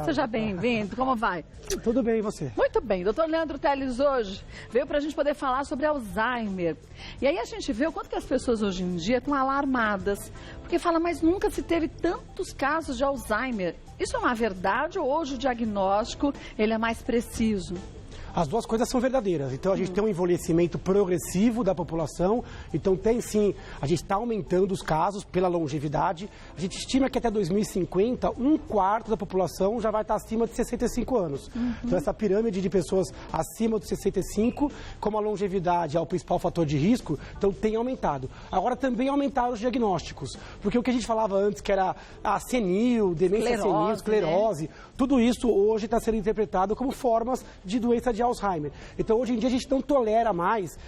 Seja bem-vindo, como vai? Tudo bem, e você? Muito bem, doutor Leandro Teles hoje veio para a gente poder falar sobre Alzheimer. E aí a gente vê o quanto que as pessoas hoje em dia estão alarmadas, porque fala, mas nunca se teve tantos casos de Alzheimer. Isso é uma verdade ou hoje o diagnóstico ele é mais preciso? As duas coisas são verdadeiras. Então, a gente tem um envelhecimento progressivo da população. Então, tem sim, a gente está aumentando os casos pela longevidade. A gente estima que até 2050, um quarto da população já vai estar acima de 65 anos. Então, essa pirâmide de pessoas acima dos 65, como a longevidade é o principal fator de risco, então tem aumentado. Agora, também aumentaram os diagnósticos. Porque o que a gente falava antes, que era a senil, demência senil, esclerose, tudo isso hoje está sendo interpretado como formas de doença de Alzheimer. Então, hoje em dia, a gente não tolera mais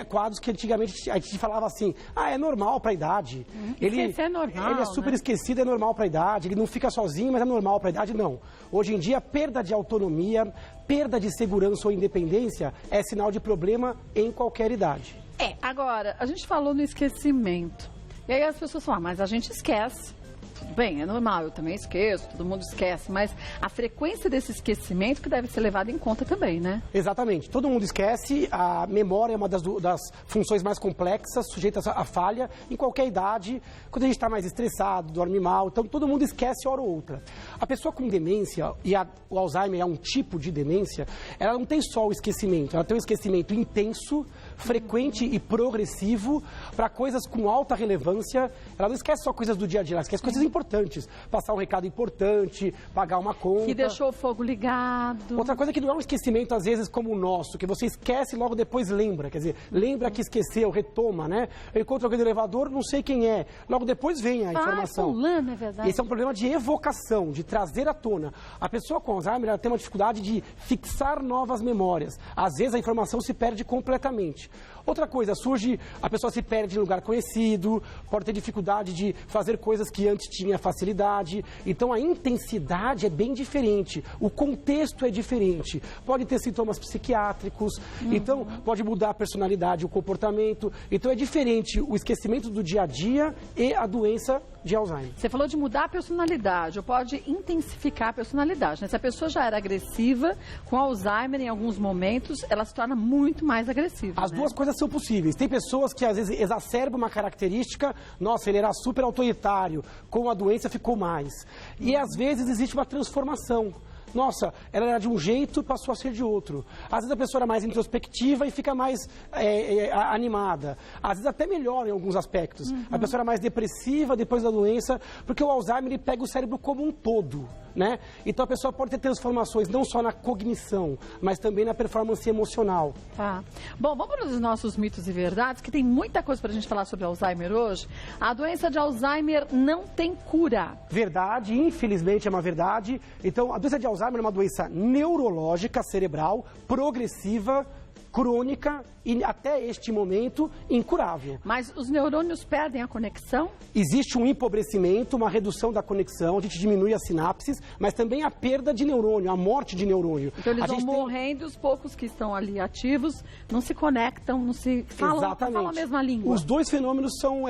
quadros que antigamente a gente falava assim, é normal para a idade. Esquecer é normal, ele é super esquecido, é normal para a idade. Ele não fica sozinho, mas é normal para a idade. Não. Hoje em dia, perda de autonomia, perda de segurança ou independência é sinal de problema em qualquer idade. Agora, a gente falou no esquecimento. E aí as pessoas falam, mas a gente esquece. Tudo bem, é normal, eu também esqueço, todo mundo esquece, mas a frequência desse esquecimento que deve ser levada em conta também, né? Exatamente, todo mundo esquece, a memória é uma das funções mais complexas, sujeitas à falha, em qualquer idade, quando a gente está mais estressado, dorme mal, então todo mundo esquece hora ou outra. A pessoa com demência, e o Alzheimer é um tipo de demência, ela não tem só o esquecimento, ela tem um esquecimento intenso, frequente e progressivo para coisas com alta relevância. Ela não esquece só coisas do dia a dia, ela esquece coisas importantes. Passar um recado importante, pagar uma conta. Que deixou o fogo ligado. Outra coisa que não é um esquecimento, às vezes, como o nosso, que você esquece e logo depois lembra. Quer dizer, lembra que esqueceu, retoma, né? Eu encontro alguém no elevador, não sei quem é. Logo depois vem a informação. Fulano, é verdade. Esse é um problema de evocação, de trazer à tona. A pessoa com Alzheimer ela tem uma dificuldade de fixar novas memórias. Às vezes a informação se perde completamente. Outra coisa, surge, a pessoa se perde em lugar conhecido, pode ter dificuldade de fazer coisas que antes tinha facilidade. Então a intensidade é bem diferente, o contexto é diferente. Pode ter sintomas psiquiátricos, então pode mudar a personalidade, o comportamento. Então é diferente o esquecimento do dia a dia e a doença de Alzheimer. Você falou de mudar a personalidade, ou pode intensificar a personalidade, né? Se a pessoa já era agressiva, com Alzheimer, em alguns momentos, ela se torna muito mais agressiva. As duas coisas são possíveis. Tem pessoas que às vezes exacerbam uma característica, nossa, ele era super autoritário, com a doença ficou mais. E às vezes existe uma transformação. Nossa, ela era de um jeito, passou a ser de outro. Às vezes a pessoa era mais introspectiva e fica mais animada. Às vezes até melhora em alguns aspectos. A pessoa era mais depressiva depois da doença, porque o Alzheimer ele pega o cérebro como um todo, né? Então a pessoa pode ter transformações não só na cognição, mas também na performance emocional. Tá. Bom, vamos para os nossos mitos e verdades, que tem muita coisa para a gente falar sobre Alzheimer hoje. A doença de Alzheimer não tem cura. Verdade, infelizmente é uma verdade. Então a doença de Alzheimer é uma doença neurológica cerebral, progressiva, crônica e até este momento incurável. Mas os neurônios perdem a conexão? Existe um empobrecimento, uma redução da conexão, a gente diminui as sinapses, mas também a perda de neurônio, a morte de neurônio. Então eles vão morrendo e os poucos que estão ali ativos não se conectam, não se falam a mesma língua. Os dois fenômenos são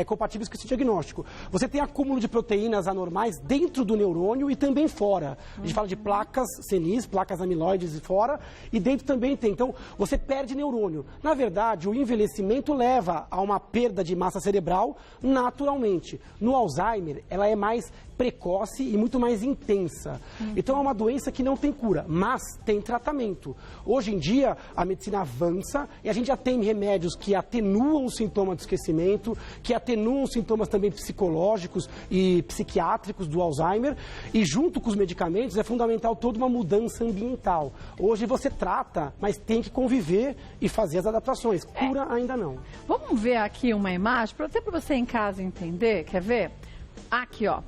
compatíveis com esse diagnóstico. Você tem acúmulo de proteínas anormais dentro do neurônio e também fora. A gente fala de placas senis, placas amiloides e fora, e dentro também tem. Então, você perde neurônio. Na verdade, o envelhecimento leva a uma perda de massa cerebral naturalmente. No Alzheimer, ela é mais precoce e muito mais intensa. Então, é uma doença que não tem cura, mas tem tratamento. Hoje em dia, a medicina avança e a gente já tem remédios que atenuam os sintomas do esquecimento, que atenuam os sintomas também psicológicos e psiquiátricos do Alzheimer. E junto com os medicamentos, é fundamental toda uma mudança ambiental. Hoje você trata, mas tem que conviver e fazer as adaptações. Cura ainda não. Vamos ver aqui uma imagem, até para você em casa entender. Quer ver? Aqui, ó.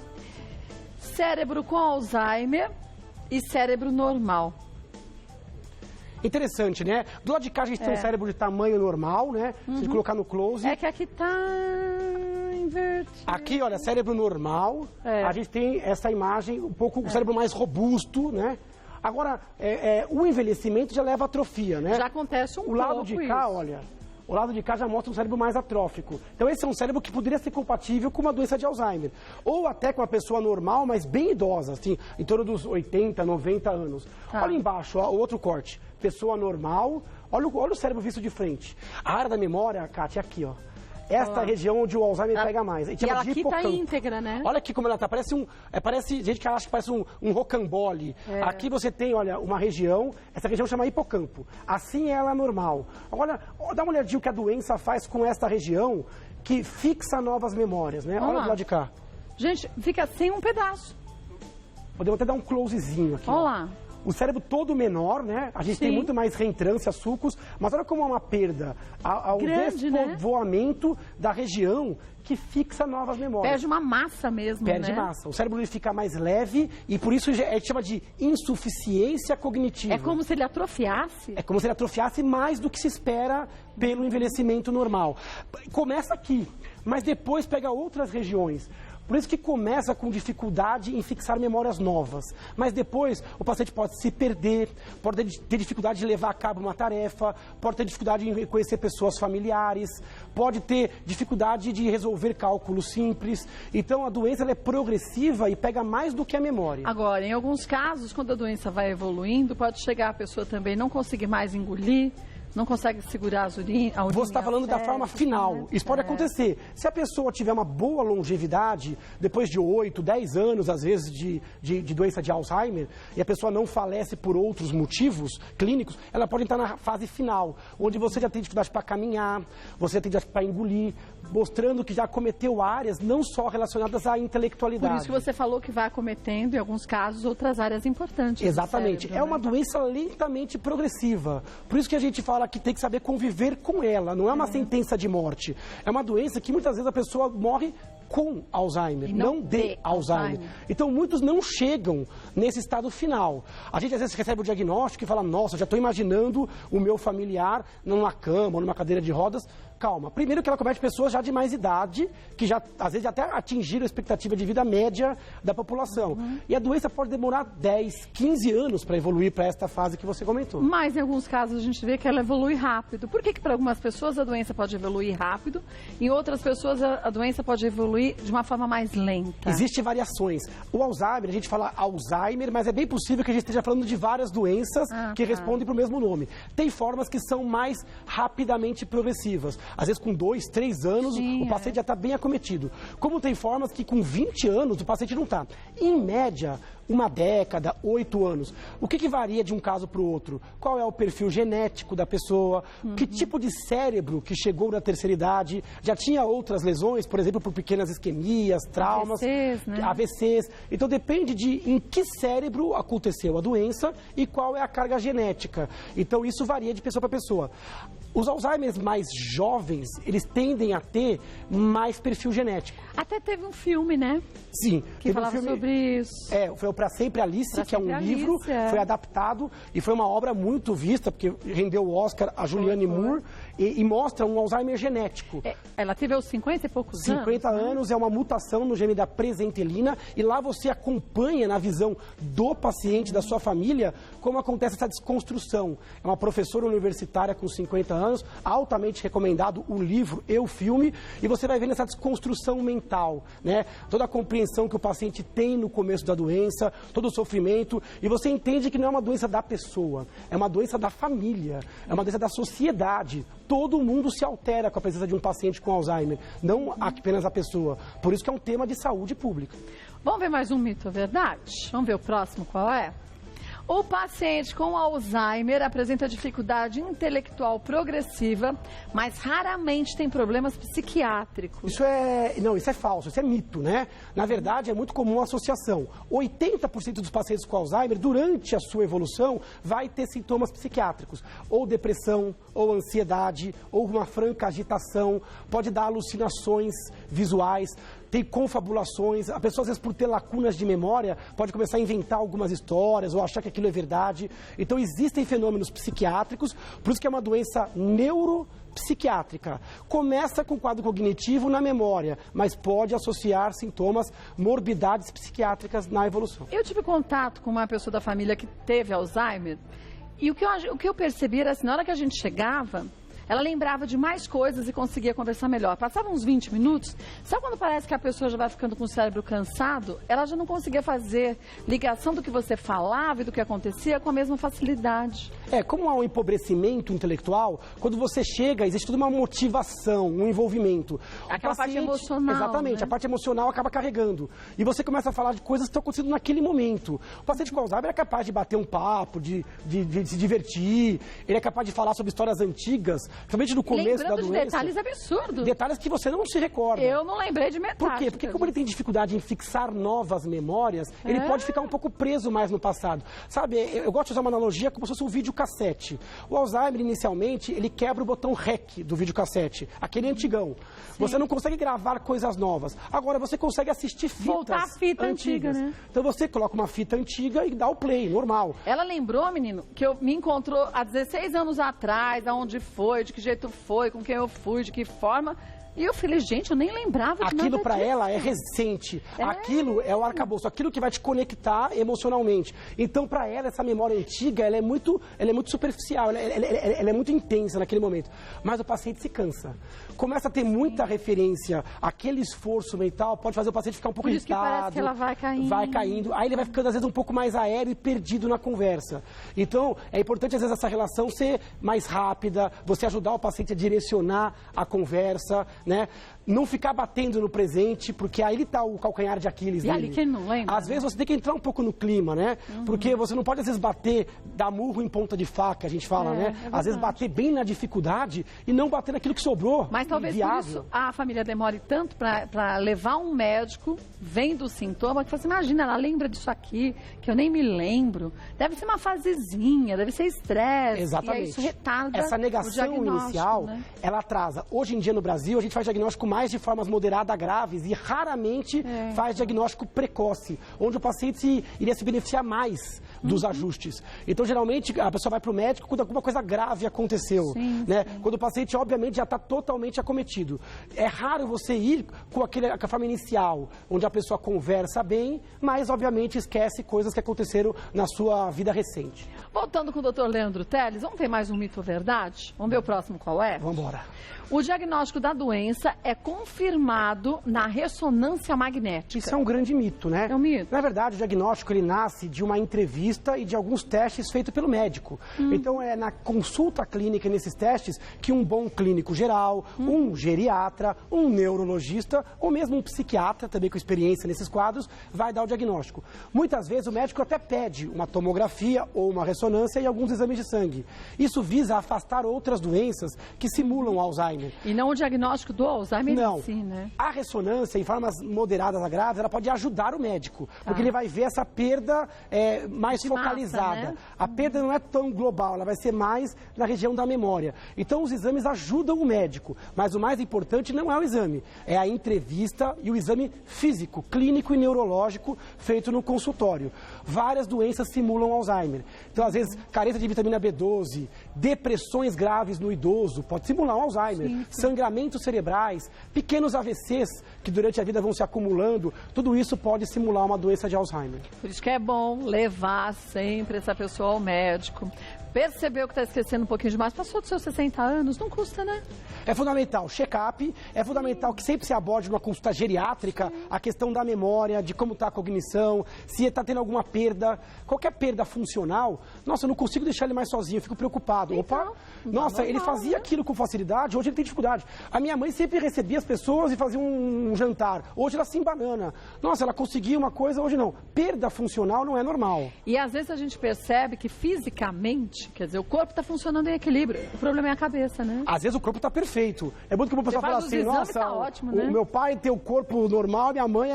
Cérebro com Alzheimer e cérebro normal. Interessante, né? Do lado de cá a gente tem um cérebro de tamanho normal, né? Se a gente colocar no close. É que aqui tá invertido. Aqui, olha, cérebro normal. A gente tem essa imagem, um pouco o cérebro mais robusto, né? Agora, o envelhecimento já leva à atrofia, né? Já acontece um pouco o lado de cá, isso. olha, o lado de cá já mostra um cérebro mais atrófico. Então esse é um cérebro que poderia ser compatível com uma doença de Alzheimer. Ou até com uma pessoa normal, mas bem idosa, assim, em torno dos 80, 90 anos. Olha embaixo, ó, o outro corte. Pessoa normal, olha o cérebro visto de frente. A área da memória, Kátia, é aqui, ó. Esta região onde o Alzheimer pega mais. E ela aqui está íntegra, né? Olha aqui como ela está. Parece gente que acha que parece um rocambole. Aqui você tem, olha, uma região. Essa região chama hipocampo. Assim ela é normal. Agora, dá uma olhadinha o que a doença faz com esta região que fixa novas memórias, né? Olha do lado de cá. Gente, fica sem um pedaço. Podemos até dar um closezinho aqui. Olha lá. O cérebro todo menor, né? A gente tem muito mais reentrância, sulcos, mas olha como é uma perda. Ao despovoamento da região que fixa novas memórias. Perde uma massa mesmo, Perde massa. O cérebro ele fica mais leve e por isso a gente chama de insuficiência cognitiva. É como se ele atrofiasse? É como se ele atrofiasse mais do que se espera pelo envelhecimento normal. Começa aqui, mas depois pega outras regiões. Por isso que começa com dificuldade em fixar memórias novas. Mas depois o paciente pode se perder, pode ter dificuldade de levar a cabo uma tarefa, pode ter dificuldade em reconhecer pessoas familiares, pode ter dificuldade de resolver cálculos simples. Então a doença ela é progressiva e pega mais do que a memória. Agora, em alguns casos, quando a doença vai evoluindo, pode chegar a pessoa também não conseguir mais engolir, não consegue segurar a urina. Você está falando da forma final. Né? Isso pode acontecer. Se a pessoa tiver uma boa longevidade, depois de 8, 10 anos, às vezes, de doença de Alzheimer, e a pessoa não falece por outros motivos clínicos, ela pode entrar na fase final, onde você já tem dificuldade para caminhar, você já tem dificuldade para engolir, mostrando que já cometeu áreas não só relacionadas à intelectualidade. Por isso que você falou que vai acometendo, em alguns casos, outras áreas importantes. Exatamente. Cérebro, é uma doença lentamente progressiva. Por isso que a gente fala que tem que saber conviver com ela. Não é uma sentença de morte. É uma doença que muitas vezes a pessoa morre com Alzheimer, não de Alzheimer. Então, muitos não chegam nesse estado final. A gente, às vezes, recebe o diagnóstico e fala, nossa, já estou imaginando o meu familiar numa cama ou numa cadeira de rodas. Calma. Primeiro que ela comete pessoas já de mais idade, que já, às vezes, até atingiram a expectativa de vida média da população. E a doença pode demorar 10, 15 anos para evoluir para esta fase que você comentou. Mas, em alguns casos, a gente vê que ela evolui rápido. Por que para algumas pessoas a doença pode evoluir rápido e em outras pessoas a doença pode evoluir de uma forma mais lenta? Existem variações. O Alzheimer, a gente fala Alzheimer, mas é bem possível que a gente esteja falando de várias doenças que respondem para o mesmo nome. Tem formas que são mais rapidamente progressivas. Às vezes com 2, 3 anos o paciente já está bem acometido. Como tem formas que com 20 anos o paciente não está. Em média, uma década, 8 anos. O que varia de um caso para o outro? Qual é o perfil genético da pessoa? Que tipo de cérebro que chegou na terceira idade? Já tinha outras lesões, por exemplo, por pequenas isquemias, traumas, AVCs, né? AVCs. Então depende de em que cérebro aconteceu a doença e qual é a carga genética. Então isso varia de pessoa para pessoa. Os Alzheimer mais jovens, eles tendem a ter mais perfil genético. Até teve um filme, né? Sim. Que falava sobre isso. Foi o Pra Sempre Alice, que é um livro, foi adaptado e foi uma obra muito vista, porque rendeu o Oscar a Julianne Moore e mostra um Alzheimer genético. Ela teve aos 50 e poucos anos. 50 anos, é uma mutação no gene da presentilina e lá você acompanha na visão do paciente, da sua família, como acontece essa desconstrução. É uma professora universitária com 50 anos, altamente recomendado o livro e o filme, e você vai vendo essa desconstrução mental, né? Toda a compreensão que o paciente tem no começo da doença, todo o sofrimento, e você entende que não é uma doença da pessoa, é uma doença da família, é uma doença da sociedade. Todo mundo se altera com a presença de um paciente com Alzheimer, não apenas a pessoa. Por isso que é um tema de saúde pública. Vamos ver mais um mito ou verdade? Vamos ver o próximo qual é? O paciente com Alzheimer apresenta dificuldade intelectual progressiva, mas raramente tem problemas psiquiátricos. Isso é falso, isso é mito, né? Na verdade, é muito comum a associação. 80% dos pacientes com Alzheimer, durante a sua evolução, vai ter sintomas psiquiátricos. Ou depressão, ou ansiedade, ou uma franca agitação, pode dar alucinações visuais, tem confabulações, a pessoa às vezes por ter lacunas de memória pode começar a inventar algumas histórias ou achar que aquilo é verdade. Então existem fenômenos psiquiátricos, por isso que é uma doença neuropsiquiátrica. Começa com quadro cognitivo na memória, mas pode associar sintomas, morbidades psiquiátricas na evolução. Eu tive contato com uma pessoa da família que teve Alzheimer e o que eu percebi era assim, na hora que a gente chegava, ela lembrava de mais coisas e conseguia conversar melhor. Passava uns 20 minutos, sabe quando parece que a pessoa já vai ficando com o cérebro cansado? Ela já não conseguia fazer ligação do que você falava e do que acontecia com a mesma facilidade. Como há um empobrecimento intelectual, quando você chega, existe toda uma motivação, um envolvimento. Aquela parte emocional. Exatamente, né? a parte emocional acaba carregando. E você começa a falar de coisas que estão acontecendo naquele momento. O paciente com Alzheimer é capaz de bater um papo, de se divertir, ele é capaz de falar sobre histórias antigas, principalmente no começo da doença. Lembrando de detalhes absurdos. Detalhes que você não se recorda. Eu não lembrei de metade. Por quê? Porque como ele tem dificuldade em fixar novas memórias, ele pode ficar um pouco preso mais no passado. Sabe, eu gosto de usar uma analogia como se fosse um videocassete. O Alzheimer, inicialmente, ele quebra o botão REC do videocassete, aquele antigão. Sim. Você não consegue gravar coisas novas. Agora, você consegue assistir fitas voltar a fita antiga, né? Então, você coloca uma fita antiga e dá o play, normal. Ela lembrou, menino, que me encontrou há 16 anos atrás, aonde foi, de que jeito foi, com quem eu fui, de que forma... E eu falei, gente, eu nem lembrava de aquilo para disso. Ela é recente. Aquilo é o arcabouço, aquilo que vai te conectar emocionalmente. Então, para ela, essa memória antiga, ela é muito superficial, ela é muito intensa naquele momento. Mas o paciente se cansa. Começa a ter muita referência, aquele esforço mental pode fazer o paciente ficar um pouco irritado. Por isso que parece que ela vai caindo. Vai caindo. Aí ele vai ficando, às vezes, um pouco mais aéreo e perdido na conversa. Então, é importante, às vezes, essa relação ser mais rápida, você ajudar o paciente a direcionar a conversa, né? Não ficar batendo no presente, porque aí ele tá o calcanhar de Aquiles dele. E ali quem não lembra? Às vezes você tem que entrar um pouco no clima, né? Porque você não pode, às vezes, bater, dar murro em ponta de faca, a gente fala, né? Às vezes bater bem na dificuldade e não bater naquilo que sobrou. Mas talvez por isso a família demore tanto para levar um médico, vendo o sintoma, que você imagina, ela lembra disso aqui, que eu nem me lembro. Deve ser uma fasezinha, deve ser estresse. Exatamente. E aí isso retarda essa negação inicial, né? Ela atrasa. Hoje em dia no Brasil, a gente faz diagnóstico mais de formas moderadas a graves e raramente faz diagnóstico precoce, onde o paciente iria se beneficiar mais dos ajustes. Então, geralmente, a pessoa vai para o médico quando alguma coisa grave aconteceu, né? Quando o paciente, obviamente, já está totalmente acometido. É raro você ir com a forma inicial, onde a pessoa conversa bem, mas, obviamente, esquece coisas que aconteceram na sua vida recente. Voltando com o Dr. Leandro Teles, vamos ver mais um mito ou verdade? Vamos ver o próximo qual é? Vamos embora. O diagnóstico da doença é confirmado na ressonância magnética. Isso é um grande mito, né? É um mito. Na verdade, o diagnóstico ele nasce de uma entrevista e de alguns testes feitos pelo médico. Então, é na consulta clínica, nesses testes, que um bom clínico geral, um geriatra, um neurologista ou mesmo um psiquiatra, também com experiência nesses quadros, vai dar o diagnóstico. Muitas vezes, o médico até pede uma tomografia ou uma ressonância e alguns exames de sangue. Isso visa afastar outras doenças que simulam o Alzheimer. E não o diagnóstico do Alzheimer em si, né? A ressonância, em formas moderadas a graves, ela pode ajudar o médico, porque ele vai ver essa perda mais focalizada. Massa, né? A perda não é tão global, ela vai ser mais na região da memória. Então, os exames ajudam o médico, mas o mais importante não é o exame, é a entrevista e o exame físico, clínico e neurológico feito no consultório. Várias doenças simulam Alzheimer. Então, às vezes, carência de vitamina B12, depressões graves no idoso, pode simular um Alzheimer. Sangramentos cerebrais, pequenos AVCs que durante a vida vão se acumulando, tudo isso pode simular uma doença de Alzheimer. Por isso que é bom levar sempre essa pessoa ao médico. Percebeu que está esquecendo um pouquinho demais, passou dos seus 60 anos, não custa, né? É fundamental check-up, é fundamental que sempre se aborde numa consulta geriátrica a questão da memória, de como está a cognição, se está tendo alguma perda, qualquer perda funcional. Nossa, eu não consigo deixar ele mais sozinho, eu fico preocupado. Então, nossa, ele fazia aquilo com facilidade, hoje ele tem dificuldade. A minha mãe sempre recebia as pessoas e fazia um jantar, hoje ela se embanana. Nossa, ela conseguia uma coisa, hoje não. Perda funcional não é normal. E às vezes a gente percebe que fisicamente, quer dizer, o corpo está funcionando em equilíbrio, o problema é a cabeça, né? Às vezes o corpo está perfeito. É muito que o pessoal fala assim, nossa, tá ótimo, né? O meu pai tem o corpo normal, minha mãe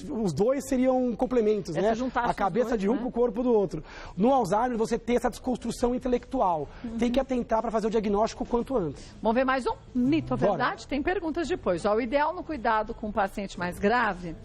os dois seriam complementos, né? A cabeça de um com o corpo do outro. No Alzheimer, você tem essa desconstrução intelectual. Tem que atentar para fazer o diagnóstico o quanto antes. Vamos ver mais um mito, Bora. verdade? Tem perguntas depois. O ideal no cuidado com o paciente mais grave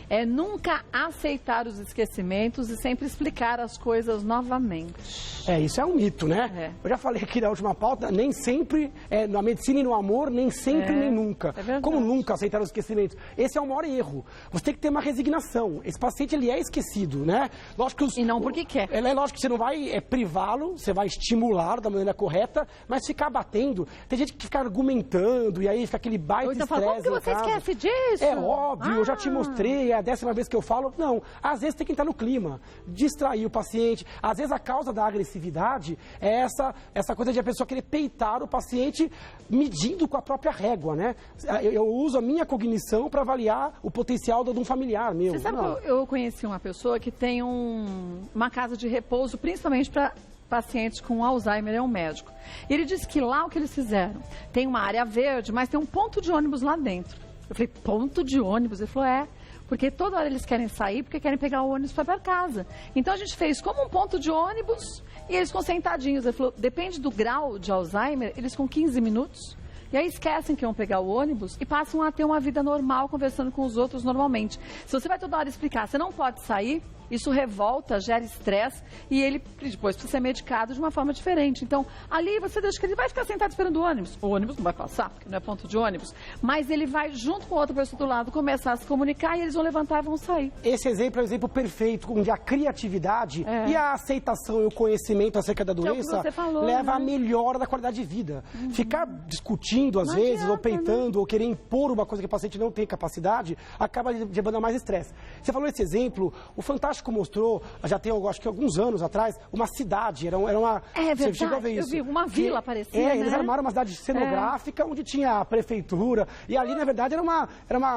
é nunca aceitar os esquecimentos e sempre explicar as coisas novamente. Isso é um mito. mito, né? Eu já falei aqui na última pauta, nem sempre, na medicina e no amor, nem sempre, nem nunca. Como nunca aceitar os esquecimentos? Esse é o maior erro. Você tem que ter uma resignação. Esse paciente, ele é esquecido, né? Lógico que e não porque quer. É lógico que você não vai privá-lo, você vai estimulá-lo da maneira correta, mas ficar batendo, tem gente que fica argumentando e aí fica aquele baita estresse. Como que você esquece disso? É óbvio, eu já te mostrei, é a 10ª vez que eu falo. Não, às vezes tem que entrar no clima, distrair o paciente. Às vezes a causa da agressividade é essa coisa de a pessoa querer peitar o paciente medindo com a própria régua, né? Eu uso a minha cognição para avaliar o potencial de um familiar meu. Você sabe que eu conheci uma pessoa que tem uma casa de repouso, principalmente para pacientes com Alzheimer, é um médico. E ele disse que lá o que eles fizeram, tem uma área verde, mas tem um ponto de ônibus lá dentro. Eu falei, ponto de ônibus? Ele falou, porque toda hora eles querem sair porque querem pegar o ônibus para casa. Então a gente fez como um ponto de ônibus e eles ficam sentadinhos. Ele falou, depende do grau de Alzheimer, eles com 15 minutos. E aí esquecem que vão pegar o ônibus e passam a ter uma vida normal, conversando com os outros normalmente. Se você vai toda hora explicar, você não pode sair, isso revolta, gera estresse e ele depois precisa ser medicado de uma forma diferente. Então, ali você deixa que ele vai ficar sentado esperando o ônibus. O ônibus não vai passar, porque não é ponto de ônibus. Mas ele vai, junto com outra pessoa do lado, começar a se comunicar e eles vão levantar e vão sair. Esse exemplo é um exemplo perfeito, onde a criatividade e a aceitação e o conhecimento acerca da doença leva à melhora da qualidade de vida. Ficar discutindo, às vezes, ou peitando, ou querer impor uma coisa que o paciente não tem capacidade, acaba levando a mais estresse. Você falou esse exemplo, o Fantástico mostrou, já tem, acho que alguns anos atrás, uma cidade, era uma... verdade, você chegou a ver isso? Eu vi, uma vila parecia, né? Eles armaram uma cidade cenográfica, onde tinha a prefeitura, e ali, na verdade, era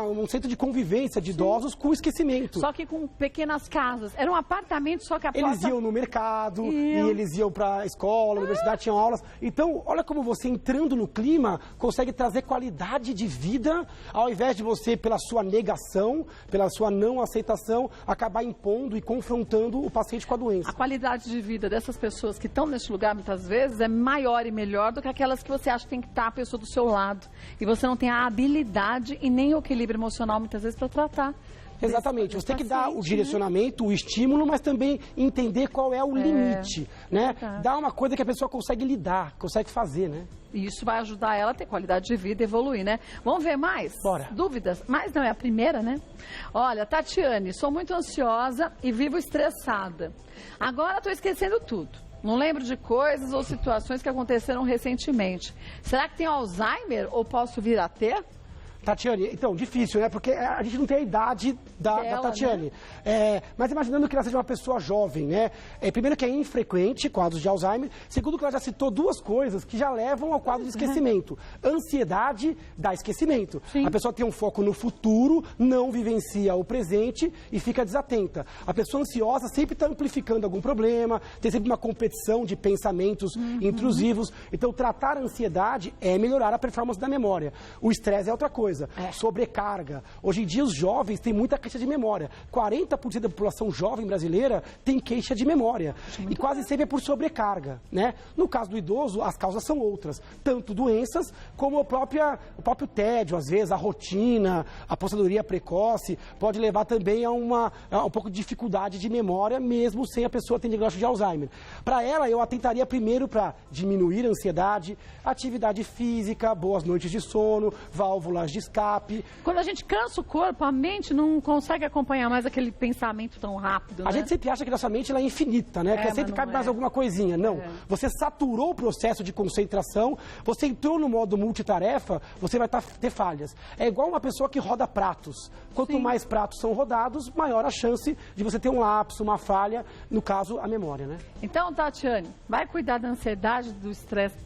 um centro de convivência de idosos com esquecimento. Só que com pequenas casas. Era um apartamento, só que a porta... Eles iam no mercado, e eles iam para a escola, universidade, tinham aulas. Então, olha como você, entrando no clima, consegue trazer qualidade de vida, ao invés de você, pela sua negação, pela sua não aceitação, acabar impondo e confrontando o paciente com a doença. A qualidade de vida dessas pessoas que estão nesse lugar, muitas vezes, é maior e melhor do que aquelas que você acha que tem que estar a pessoa do seu lado. E você não tem a habilidade e nem o equilíbrio emocional, muitas vezes, para tratar. Exatamente, você tem que dar o direcionamento, o estímulo, mas também entender qual é o limite, né? Dar uma coisa que a pessoa consegue lidar, consegue fazer, né? E isso vai ajudar ela a ter qualidade de vida e evoluir, né? Vamos ver mais? Bora. Dúvidas? Mas não é a primeira, né? Olha, Tatiane, sou muito ansiosa e vivo estressada. Agora estou esquecendo tudo. Não lembro de coisas ou situações que aconteceram recentemente. Será que tem Alzheimer ou posso vir a ter? Tatiane, então, difícil, né? Porque a gente não tem a idade da Tatiane. Né? Mas imaginando que ela seja uma pessoa jovem, né? Primeiro que é infrequente, quadros de Alzheimer. Segundo que ela já citou duas coisas que já levam ao quadro de esquecimento. Ansiedade dá esquecimento. Sim. A pessoa tem um foco no futuro, não vivencia o presente e fica desatenta. A pessoa ansiosa sempre está amplificando algum problema, tem sempre uma competição de pensamentos intrusivos. Então, tratar a ansiedade é melhorar a performance da memória. O estresse é outra coisa. Sobrecarga. Hoje em dia os jovens têm muita queixa de memória. 40% da população jovem brasileira tem queixa de memória. E quase sempre é por sobrecarga, né? No caso do idoso, as causas são outras. Tanto doenças, como o próprio tédio, às vezes, a rotina, a aposentadoria precoce, pode levar também a um pouco de dificuldade de memória, mesmo sem a pessoa ter diagnóstico de Alzheimer. Para ela, eu atentaria primeiro para diminuir a ansiedade, atividade física, boas noites de sono, válvulas de escape. Quando a gente cansa o corpo, a mente não consegue acompanhar mais aquele pensamento tão rápido, né? A gente sempre acha que nossa mente ela é infinita, né? Que sempre cabe mais alguma coisinha. Não. Você saturou o processo de concentração, você entrou no modo multitarefa, você vai ter falhas. É igual uma pessoa que roda pratos. Quanto mais pratos são rodados, maior a chance de você ter um lapso, uma falha, no caso, a memória, né? Então, Tatiane, vai cuidar da ansiedade, do estresse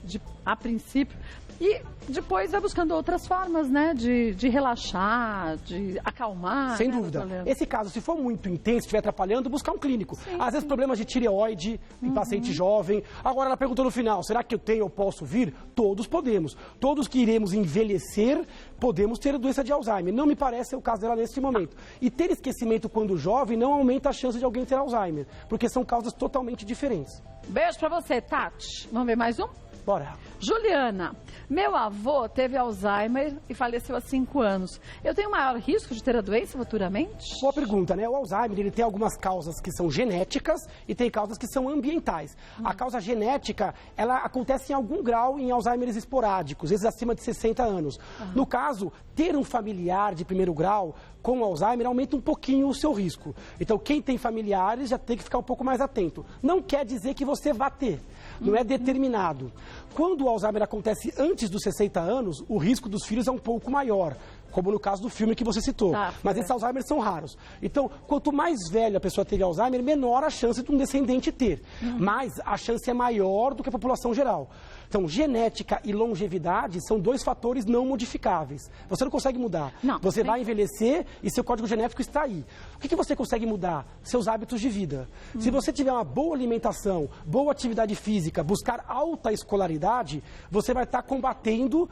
a princípio, e depois vai buscando outras formas, né, de relaxar, de acalmar. Sem dúvida. Esse caso, se for muito intenso, estiver atrapalhando, buscar um clínico. Às vezes problemas de tireoide em paciente jovem. Agora ela perguntou no final, será que eu tenho ou posso vir? Todos podemos. Todos que iremos envelhecer, podemos ter doença de Alzheimer. Não me parece ser o caso dela neste momento. E ter esquecimento quando jovem não aumenta a chance de alguém ter Alzheimer, porque são causas totalmente diferentes. Beijo pra você, Tati. Vamos ver mais um? Bora. Juliana, meu avô teve Alzheimer e faleceu há 5 anos. Eu tenho maior risco de ter a doença futuramente? Boa pergunta, né? O Alzheimer, ele tem algumas causas que são genéticas e tem causas que são ambientais. A causa genética, ela acontece em algum grau em Alzheimer esporádicos, esses acima de 60 anos. No caso, ter um familiar de primeiro grau com Alzheimer aumenta um pouquinho o seu risco. Então, quem tem familiares já tem que ficar um pouco mais atento. Não quer dizer que você vá ter, não é determinado. Quando o Alzheimer acontece antes dos 60 anos, o risco dos filhos é um pouco maior, como no caso do filme que você citou. Mas esses Alzheimer são raros. Então, quanto mais velha a pessoa teve Alzheimer, menor a chance de um descendente ter. Mas a chance é maior do que a população geral. Então, genética e longevidade são 2 fatores não modificáveis. Você não consegue mudar. Você vai envelhecer e seu código genético está aí. O que você consegue mudar? Seus hábitos de vida. Se você tiver uma boa alimentação, boa atividade física, buscar alta escolaridade, você vai estar combatendo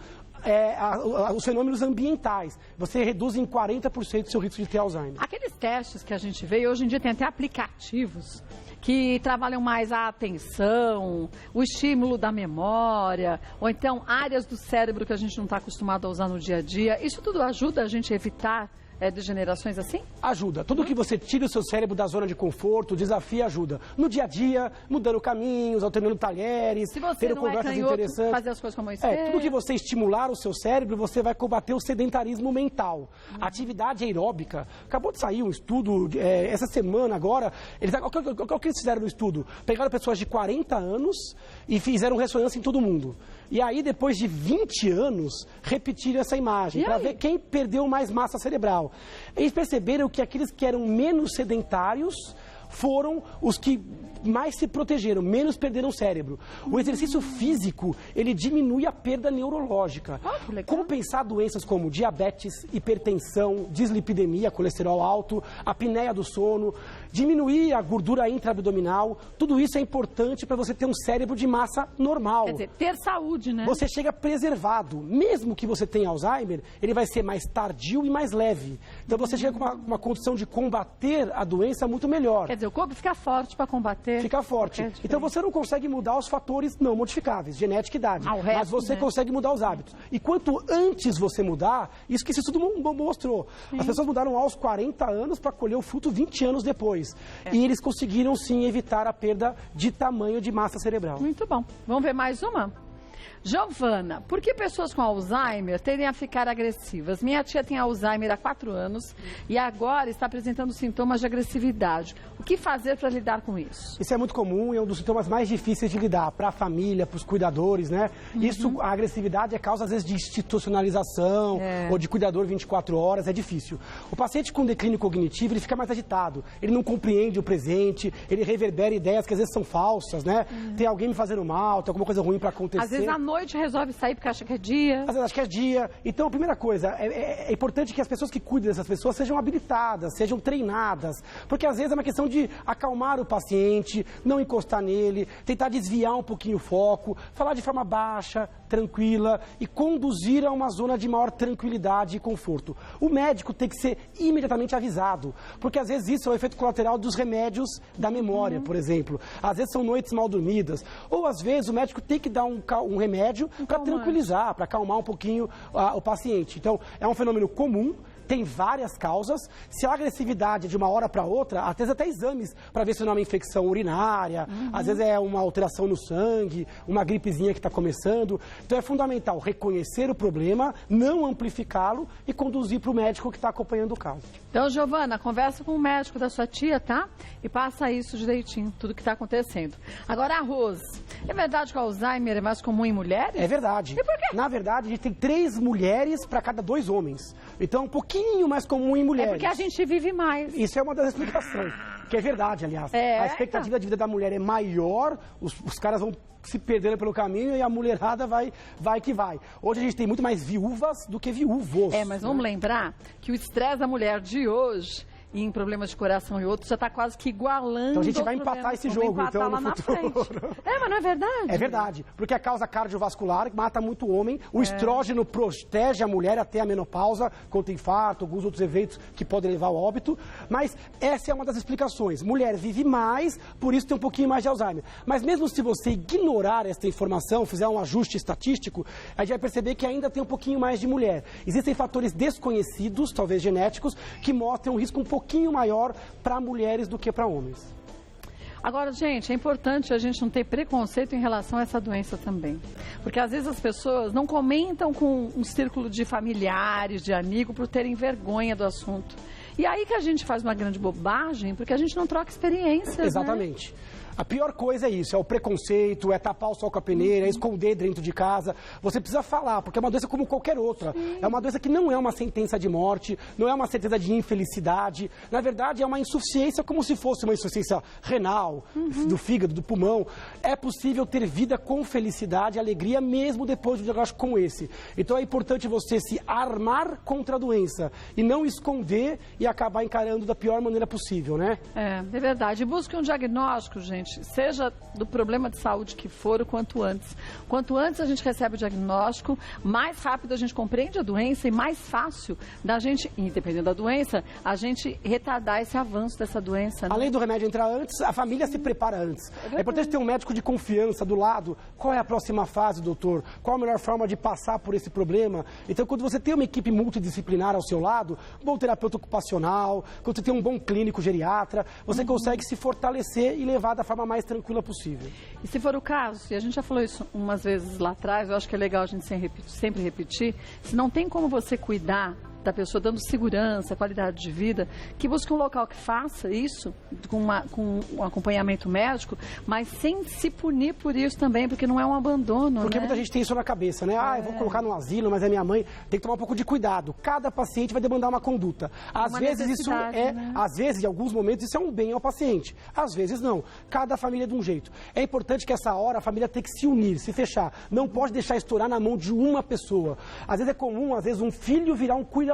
os fenômenos ambientais. Você reduz em 40% o seu risco de ter Alzheimer. Aqueles testes que a gente vê, hoje em dia tem até aplicativos que trabalham mais a atenção, o estímulo da memória, ou então áreas do cérebro que a gente não está acostumado a usar no dia a dia. Isso tudo ajuda a gente a evitar degenerações assim? Ajuda. Tudo que você tira o seu cérebro da zona de conforto, o desafio ajuda. No dia a dia, mudando caminhos, alternando talheres, tendo conversas interessantes. Fazer as coisas como eu espero. Tudo que você estimular o seu cérebro, você vai combater o sedentarismo mental. Atividade aeróbica. Acabou de sair um estudo, essa semana agora, o que eles fizeram no estudo? Pegaram pessoas de 40 anos e fizeram ressonância em todo mundo. E aí, depois de 20 anos, repetiram essa imagem, para ver quem perdeu mais massa cerebral. Eles perceberam que aqueles que eram menos sedentários foram os que mais se protegeram, menos perderam o cérebro. O exercício físico, ele diminui a perda neurológica. Compensar doenças como diabetes, hipertensão, dislipidemia, colesterol alto, apneia do sono, diminuir a gordura intraabdominal, tudo isso é importante para você ter um cérebro de massa normal. Quer dizer, ter saúde, né? Você chega preservado. Mesmo que você tenha Alzheimer, ele vai ser mais tardio e mais leve. Então você chega com uma condição de combater a doença muito melhor. Quer dizer, o corpo fica forte para combater. Fica forte. Então você não consegue mudar os fatores não modificáveis, genética e idade. Mas você consegue mudar os hábitos. E quanto antes você mudar, isso que esse estudo mostrou. As pessoas mudaram aos 40 anos para colher o fruto 20 anos depois. E eles conseguiram sim evitar a perda de tamanho de massa cerebral. Muito bom. Vamos ver mais uma? Giovana, por que pessoas com Alzheimer tendem a ficar agressivas? Minha tia tem Alzheimer há 4 anos e agora está apresentando sintomas de agressividade. O que fazer para lidar com isso? Isso é muito comum e é um dos sintomas mais difíceis de lidar para a família, para os cuidadores, né? Isso, a agressividade é causa, às vezes, de institucionalização ou de cuidador 24 horas, é difícil. O paciente com declínio cognitivo, ele fica mais agitado, ele não compreende o presente, ele reverbera ideias que às vezes são falsas, né? Tem alguém me fazendo mal, tem alguma coisa ruim para acontecer. Às vezes à noite resolve sair porque acha que é dia. Às vezes acha que é dia. Então, a primeira coisa, é importante que as pessoas que cuidam dessas pessoas sejam habilitadas, sejam treinadas. Porque às vezes é uma questão de acalmar o paciente, não encostar nele, tentar desviar um pouquinho o foco, falar de forma baixa, tranquila e conduzir a uma zona de maior tranquilidade e conforto. O médico tem que ser imediatamente avisado, porque às vezes isso é o efeito colateral dos remédios da memória, por exemplo. Às vezes são noites mal dormidas, ou às vezes o médico tem que dar um remédio para tranquilizar, para acalmar um pouquinho o paciente. Então, é um fenômeno comum, tem várias causas. Se a agressividade é de uma hora para outra, às vezes até exames para ver se não é uma infecção urinária, às vezes é uma alteração no sangue, uma gripezinha que está começando. Então é fundamental reconhecer o problema, não amplificá-lo e conduzir para o médico que está acompanhando o caso. Então, Giovana, conversa com o médico da sua tia, tá? E passa isso direitinho, tudo que está acontecendo. Agora, a Rose, é verdade que o Alzheimer é mais comum em mulheres? É verdade. E por quê? Na verdade, a gente tem 3 mulheres para cada 2 homens. Então, um pouquinho mais comum em mulheres. É porque a gente vive mais. Isso é uma das explicações, que é verdade, aliás. A expectativa de vida da mulher é maior, os caras vão se perdendo pelo caminho e a mulherada vai que vai. Hoje a gente tem muito mais viúvas do que viúvos. Mas vamos lembrar que o estresse da mulher de hoje em problemas de coração e outros, já está quase que igualando. Então a gente vai empatar esse jogo, então, lá no futuro. Frente. Mas não é verdade? É verdade, porque a causa cardiovascular mata muito o homem, o estrógeno protege a mulher até a menopausa, contra infarto, alguns outros eventos que podem levar ao óbito, mas essa é uma das explicações. Mulher vive mais, por isso tem um pouquinho mais de Alzheimer. Mas mesmo se você ignorar essa informação, fizer um ajuste estatístico, a gente vai perceber que ainda tem um pouquinho mais de mulher. Existem fatores desconhecidos, talvez genéticos, que mostram um risco um pouquinho maior para mulheres do que para homens. Agora, gente, é importante a gente não ter preconceito em relação a essa doença também. Porque às vezes as pessoas não comentam com um círculo de familiares, de amigos, por terem vergonha do assunto. E aí que a gente faz uma grande bobagem, porque a gente não troca experiências, Exatamente. A pior coisa é isso, é o preconceito, é tapar o sol com a peneira, é esconder dentro de casa. Você precisa falar, porque é uma doença como qualquer outra. Sim. É uma doença que não é uma sentença de morte, não é uma certeza de infelicidade. Na verdade, é uma insuficiência como se fosse uma insuficiência renal, do fígado, do pulmão. É possível ter vida com felicidade e alegria mesmo depois de um diagnóstico como esse. Então é importante você se armar contra a doença e não esconder e acabar encarando da pior maneira possível, né? É verdade. Busque um diagnóstico, gente. Seja do problema de saúde que for, o quanto antes. Quanto antes a gente recebe o diagnóstico, mais rápido a gente compreende a doença e mais fácil da gente, independente da doença, a gente retardar esse avanço dessa doença. Né? Além do remédio entrar antes, a família se prepara antes. É importante ter um médico de confiança do lado. Qual é a próxima fase, doutor? Qual a melhor forma de passar por esse problema? Então, quando você tem uma equipe multidisciplinar ao seu lado, um bom terapeuta ocupacional, quando você tem um bom clínico geriatra, você consegue se fortalecer e levar da forma mais tranquila possível. E se for o caso, e a gente já falou isso umas vezes lá atrás, eu acho que é legal a gente sempre repetir, se não tem como você cuidar da pessoa dando segurança, qualidade de vida, que busque um local que faça isso, com um acompanhamento médico, mas sem se punir por isso também, porque não é um abandono, Porque né? muita gente tem isso na cabeça, né? Eu vou colocar no asilo, mas é minha mãe. Tem que tomar um pouco de cuidado. Cada paciente vai demandar uma conduta. Às vezes isso às vezes, em alguns momentos, isso é um bem ao paciente. Às vezes não. Cada família é de um jeito. É importante que essa hora a família tem que se unir, se fechar. Não pode deixar estourar na mão de uma pessoa. Às vezes é comum, um filho virar um cuidador,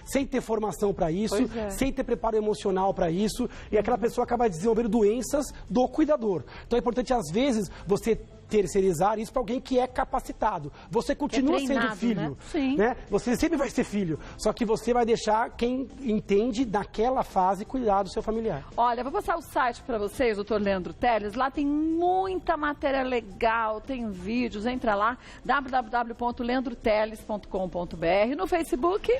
sem ter formação para isso, sem ter preparo emocional para isso, e aquela pessoa acaba desenvolvendo doenças do cuidador. Então é importante, às vezes, você terceirizar isso para alguém que é capacitado. Você continua sendo filho, né? Sim. Né? Você sempre vai ser filho, só que você vai deixar quem entende naquela fase cuidar do seu familiar. Olha, vou passar o site para vocês, doutor Leandro Teles, lá tem muita matéria legal, tem vídeos, entra lá, www.leandroteles.com.br, no Facebook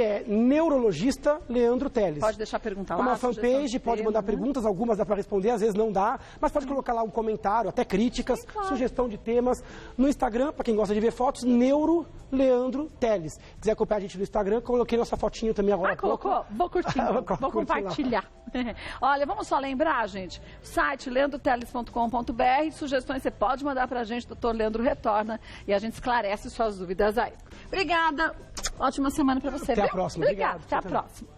é Neurologista Leandro Teles. Pode deixar pergunta lá. Uma fanpage, pode mandar perguntas, algumas dá para responder, às vezes não dá, mas pode colocar lá um comentário, até críticas, sugestão de temas. No Instagram, para quem gosta de ver fotos, Neuro Leandro Teles. Se quiser acompanhar a gente no Instagram, coloquei nossa fotinho também agora. Colocou? Vou curtir, vou compartilhar. Olha, vamos só lembrar, gente, o site leandroteles.com.br, sugestões você pode mandar pra gente, doutor Leandro retorna e a gente esclarece suas dúvidas aí. Obrigada, ótima semana pra você. Até a próxima. Obrigada, até a próxima.